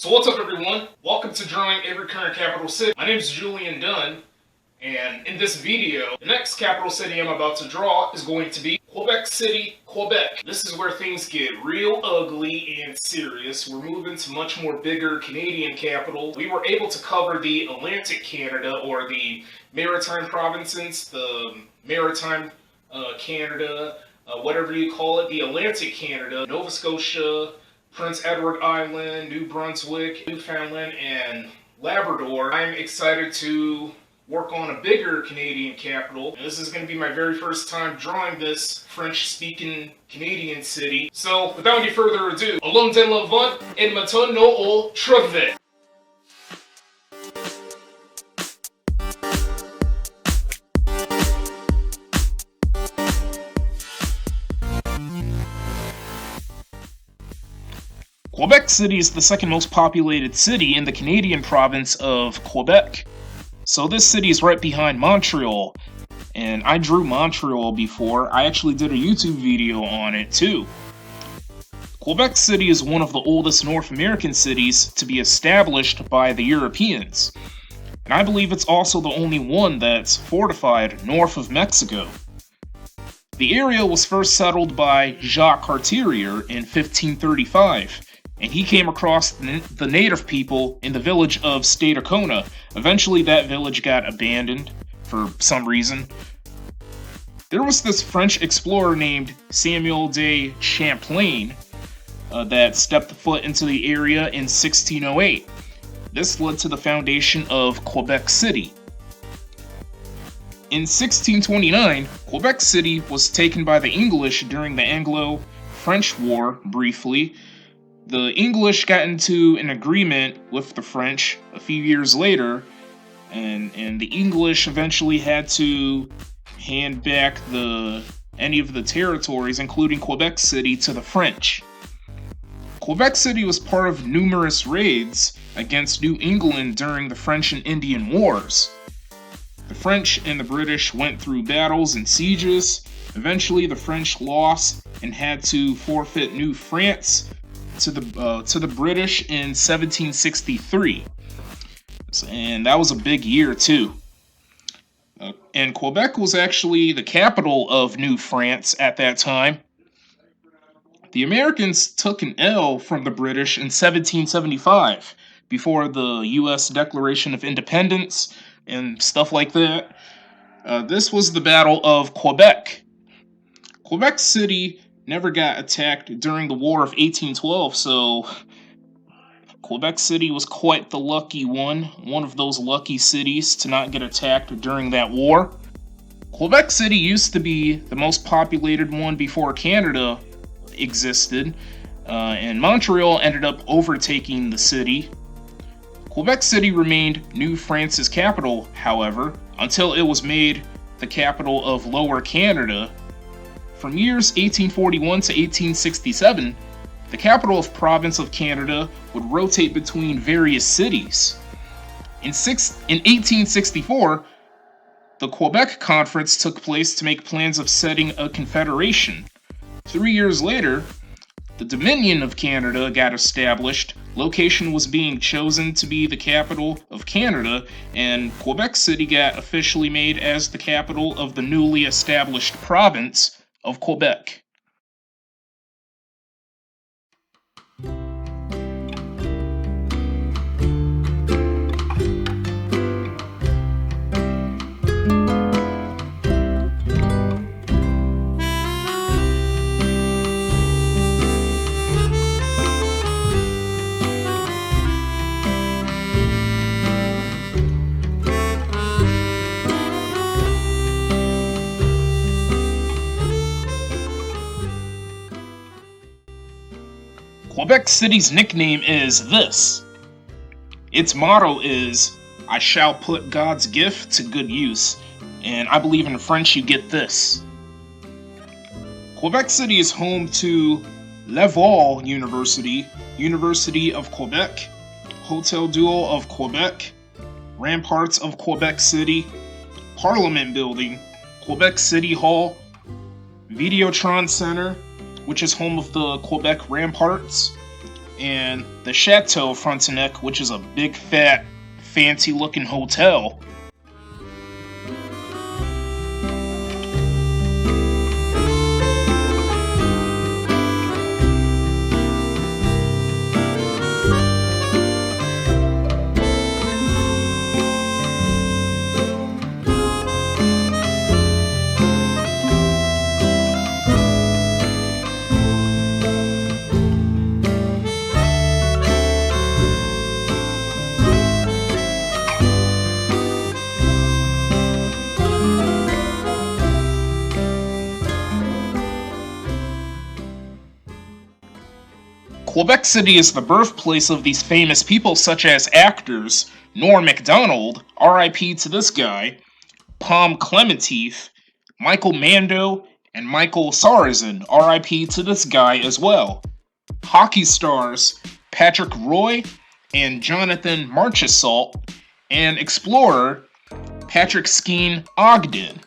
So what's up everyone? Welcome to Drawing a Recurrent Capital City. My name is Julian Dunn, and in this video, the next capital city I'm about to draw is going to be Quebec City, Quebec. This is where things get real ugly and serious. We're moving to much more bigger Canadian capital. We were able to cover the Atlantic Canada, or the Maritime Provinces, the Maritime Canada, whatever you call it, the Atlantic Canada, Nova Scotia, Prince Edward Island, New Brunswick, Newfoundland, and Labrador. I'm excited to work on a bigger Canadian capital. And this is going to be my very first time drawing this French-speaking Canadian city. So, without any further ado, allons de l'avant et maintenant au travail. Quebec City is the second most populated city in the Canadian province of Quebec. So this city is right behind Montreal, and I drew Montreal before. I actually did a YouTube video on it too. Quebec City is one of the oldest North American cities to be established by the Europeans, and I believe it's also the only one that's fortified north of Mexico. The area was first settled by Jacques Cartier in 1535. And he came across the native people in the village of Stadacona. Eventually that village got abandoned for some reason. There was this French explorer named Samuel de Champlain that stepped foot into the area in 1608. This led to the foundation of Quebec City. In 1629, Quebec City was taken by the English during the Anglo-French War briefly. The English got into an agreement with the French a few years later, and the English eventually had to hand back any of the territories, including Quebec City, to the French. Quebec City was part of numerous raids against New England during the French and Indian Wars. The French and the British went through battles and sieges. Eventually the French lost and had to forfeit New France to the British in 1763, and that was a big year too. And Quebec was actually the capital of New France at that time. The Americans took an L from the British in 1775 before the U.S. Declaration of Independence and stuff like that. This was the Battle of Quebec. Quebec City never got attacked during the War of 1812, so Quebec City was quite the lucky one of those lucky cities to not get attacked during that war. Quebec City used to be the most populated one before Canada existed, and Montreal ended up overtaking the city. Quebec City remained New France's capital, however, until it was made the capital of Lower Canada. From years 1841 to 1867, the capital of province of Canada would rotate between various cities. In 1864, the Quebec Conference took place to make plans of setting a confederation. 3 years later, the Dominion of Canada got established. Location was being chosen to be the capital of Canada, and Quebec City got officially made as the capital of the newly established province of Quebec. Quebec City's nickname is this. Its motto is, "I shall put God's gift to good use," and I believe in French you get this. Quebec City is home to Laval University, University of Quebec, Hotel Dieu of Quebec, Ramparts of Quebec City, Parliament Building, Quebec City Hall, Videotron Center, which is home of the Quebec Ramparts, and the Chateau Frontenac, which is a big, fat, fancy-looking hotel. Quebec City is the birthplace of these famous people such as actors Norm Macdonald, RIP to this guy, Palm Clementif, Michael Mando, and Michael Sarrazin, RIP to this guy as well. Hockey stars Patrick Roy and Jonathan Marchessault, and explorer Patrick Skeen Ogden.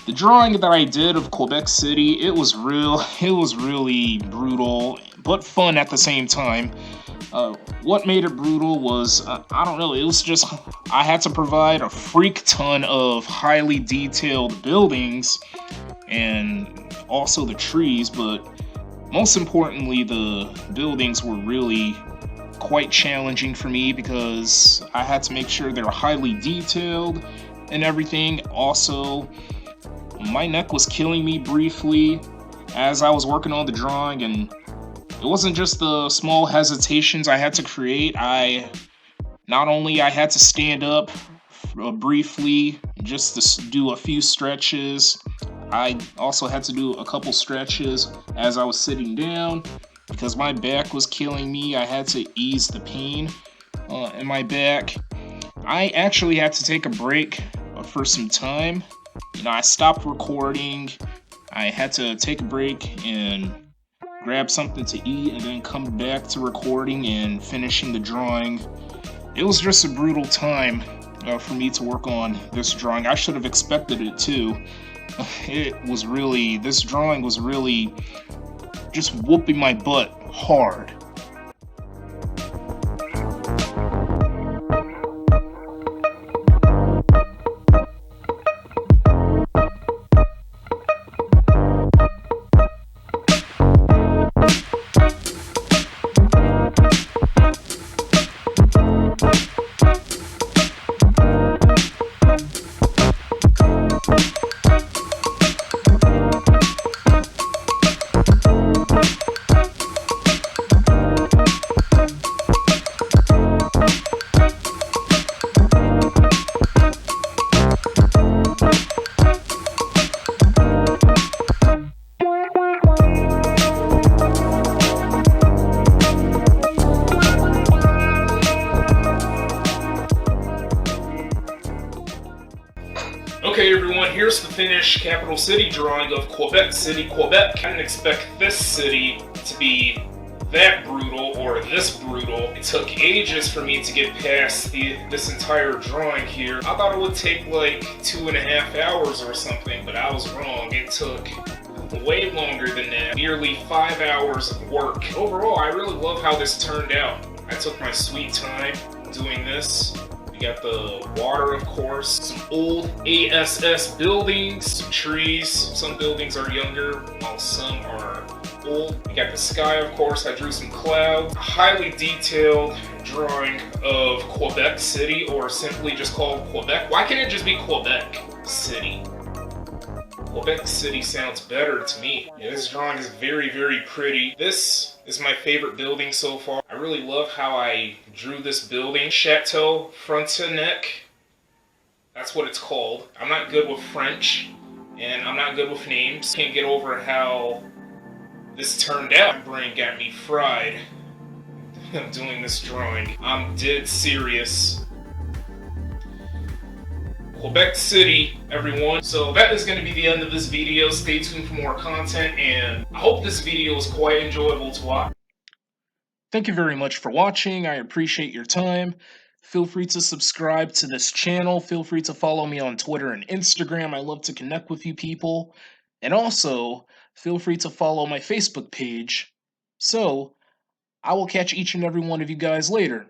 The drawing that I did of Quebec City, it was really brutal, but fun at the same time. What made it brutal was, I don't know, it was just, I had to provide a freak ton of highly detailed buildings, and also the trees, but most importantly, the buildings were really quite challenging for me because I had to make sure they were highly detailed and everything. Also, my neck was killing me briefly as I was working on the drawing, and it wasn't just the small hesitations I had to create. Not only I had to stand up briefly just to do a few stretches, I also had to do a couple stretches as I was sitting down because my back was killing me. I had to ease the pain in my back. I actually had to take a break for some time. I stopped recording. I had to take a break and grab something to eat and then come back to recording and finishing the drawing. It was just a brutal time for me to work on this drawing. I should have expected it too. This drawing was really just whooping my butt hard. Okay everyone, here's the finished capital city drawing of Quebec City, Quebec. I didn't expect this city to be that brutal or this brutal. It took ages for me to get past this entire drawing here. I thought it would take like 2.5 hours or something, but I was wrong. It took way longer than that. Nearly 5 hours of work. Overall, I really love how this turned out. I took my sweet time doing this. We got the water, of course, some old ASS buildings, some trees. Some buildings are younger, while some are old. We got the sky, of course. I drew some clouds. A highly detailed drawing of Quebec City, or simply just called Quebec. Why can't it just be Quebec City? Quebec City sounds better to me. Yeah, this drawing is very, very pretty. This is my favorite building so far. I really love how I drew this building. Chateau Frontenac. That's what it's called. I'm not good with French, and I'm not good with names. Can't get over how this turned out. My brain got me fried doing this drawing. I'm dead serious. Quebec City, everyone. So that is going to be the end of this video. Stay tuned for more content, and I hope this video is quite enjoyable to watch. Thank you very much for watching. I appreciate your time. Feel free to subscribe to this channel. Feel free to follow me on Twitter and Instagram. I love to connect with you people. And also, feel free to follow my Facebook page. So, I will catch each and every one of you guys later.